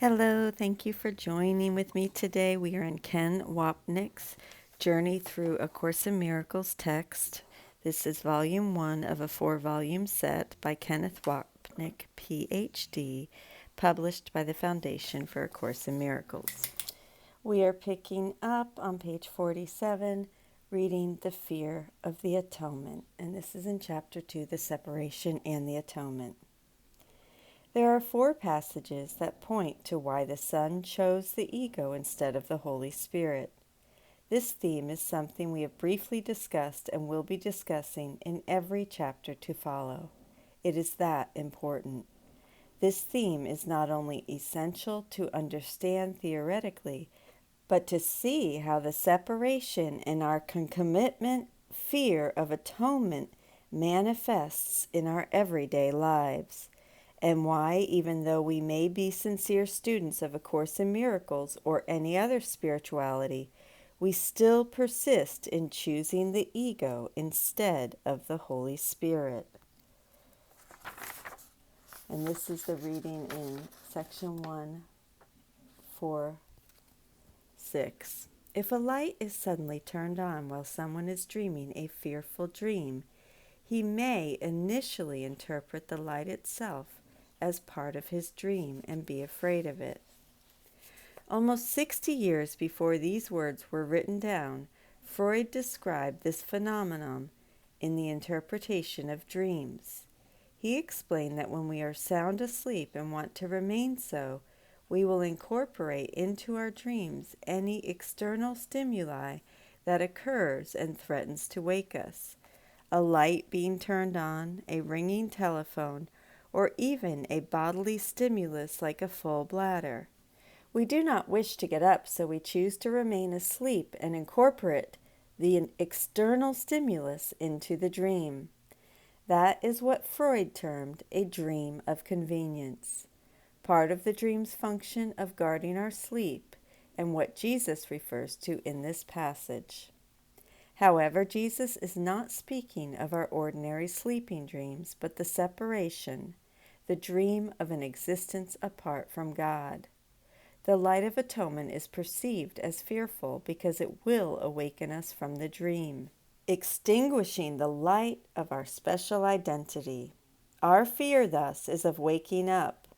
Hello, thank you for joining with me today. We are in Ken Wapnick's Journey Through A Course in Miracles text. This is volume 1 of a 4-volume set by Kenneth Wapnick, PhD, published by the Foundation for A Course in Miracles. We are picking up on page 47, reading The Fear of the Atonement, and this is in chapter 2, The Separation and the Atonement. There are 4 passages that point to why the Son chose the ego instead of the Holy Spirit. This theme is something we have briefly discussed and will be discussing in every chapter to follow. It is that important. This theme is not only essential to understand theoretically, but to see how the separation and our concomitant fear of atonement manifests in our everyday lives, and why, even though we may be sincere students of A Course in Miracles or any other spirituality, we still persist in choosing the ego instead of the Holy Spirit. And this is the reading in section 1, 4, 6. If a light is suddenly turned on while someone is dreaming a fearful dream, he may initially interpret the light itself as part of his dream and be afraid of it. Almost 60 years before these words were written down, Freud described this phenomenon in the interpretation of dreams. He explained that when we are sound asleep and want to remain so, we will incorporate into our dreams any external stimuli that occurs and threatens to wake us. A light being turned on, a ringing telephone, or even a bodily stimulus like a full bladder. We do not wish to get up, so we choose to remain asleep and incorporate the external stimulus into the dream. That is what Freud termed a dream of convenience, part of the dream's function of guarding our sleep, and what Jesus refers to in this passage. However, Jesus is not speaking of our ordinary sleeping dreams, but the separation, the dream of an existence apart from God. The light of atonement is perceived as fearful because it will awaken us from the dream, extinguishing the light of our special identity. Our fear, thus, is of waking up.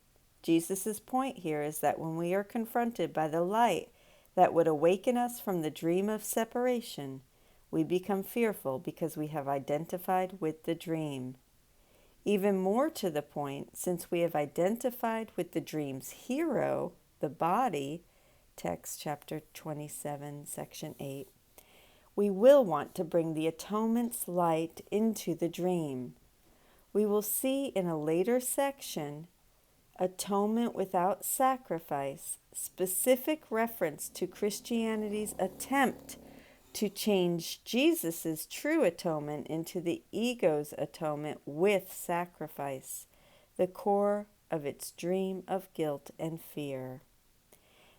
Jesus' point here is that when we are confronted by the light that would awaken us from the dream of separation, we become fearful because we have identified with the dream. Even more to the point, since we have identified with the dream's hero, the body, text chapter 27, section 8, we will want to bring the atonement's light into the dream. We will see in a later section, atonement without sacrifice, specific reference to Christianity's attempt to change Jesus' true atonement into the ego's atonement with sacrifice, the core of its dream of guilt and fear.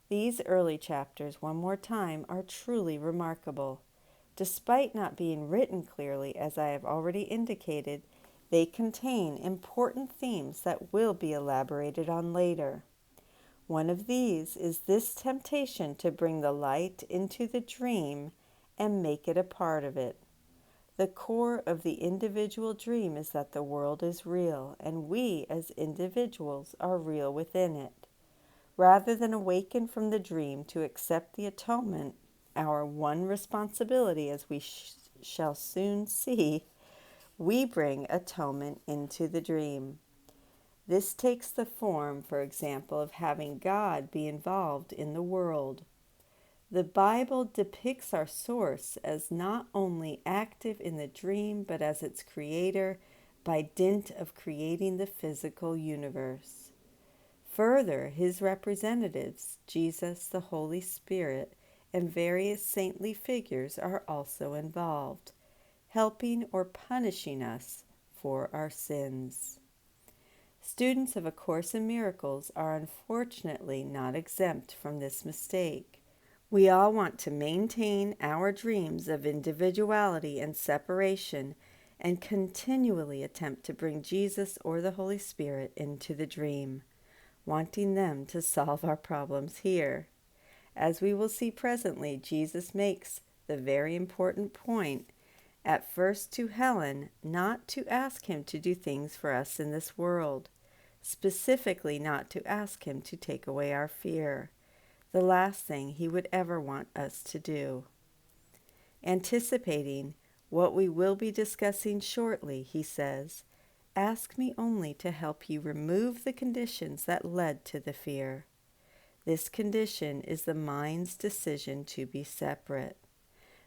These early chapters, one more time, are truly remarkable. Despite not being written clearly, as I have already indicated, they contain important themes that will be elaborated on later. One of these is this temptation to bring the light into the dream and make it a part of it. The core of the individual dream is that the world is real, and we as individuals are real within it. Rather than awaken from the dream to accept the atonement, our one responsibility, as we shall soon see, we bring atonement into the dream. This takes the form, for example, of having God be involved in the world. The Bible depicts our source as not only active in the dream, but as its creator by dint of creating the physical universe. Further, his representatives, Jesus, the Holy Spirit, and various saintly figures are also involved, helping or punishing us for our sins. Students of A Course in Miracles are unfortunately not exempt from this mistake. We all want to maintain our dreams of individuality and separation and continually attempt to bring Jesus or the Holy Spirit into the dream. wanting them to solve our problems here. As we will see presently, Jesus makes the very important point at first to Helen not to ask him to do things for us in this world, specifically not to ask him to take away our fear, the last thing he would ever want us to do. Anticipating what we will be discussing shortly, he says, ask me only to help you remove the conditions that led to the fear. This condition is the mind's decision to be separate.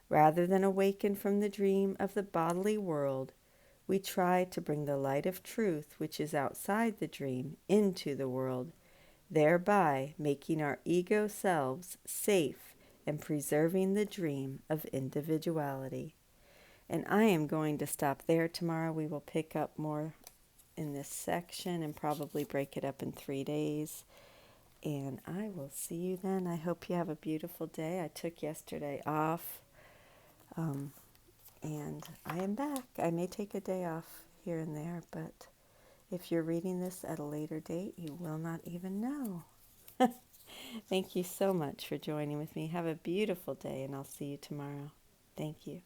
Rather than awaken from the dream of the bodily world, we try to bring the light of truth, which is outside the dream, into the world, thereby making our ego selves safe and preserving the dream of individuality. And I am going to stop there. Tomorrow we will pick up more in this section and probably break it up in 3 days. And I will see you then. I hope you have a beautiful day. I took yesterday off. And I am back. I may take a day off here and there, but if you're reading this at a later date, you will not even know. Thank you so much for joining with me. Have a beautiful day, and I'll see you tomorrow. Thank you.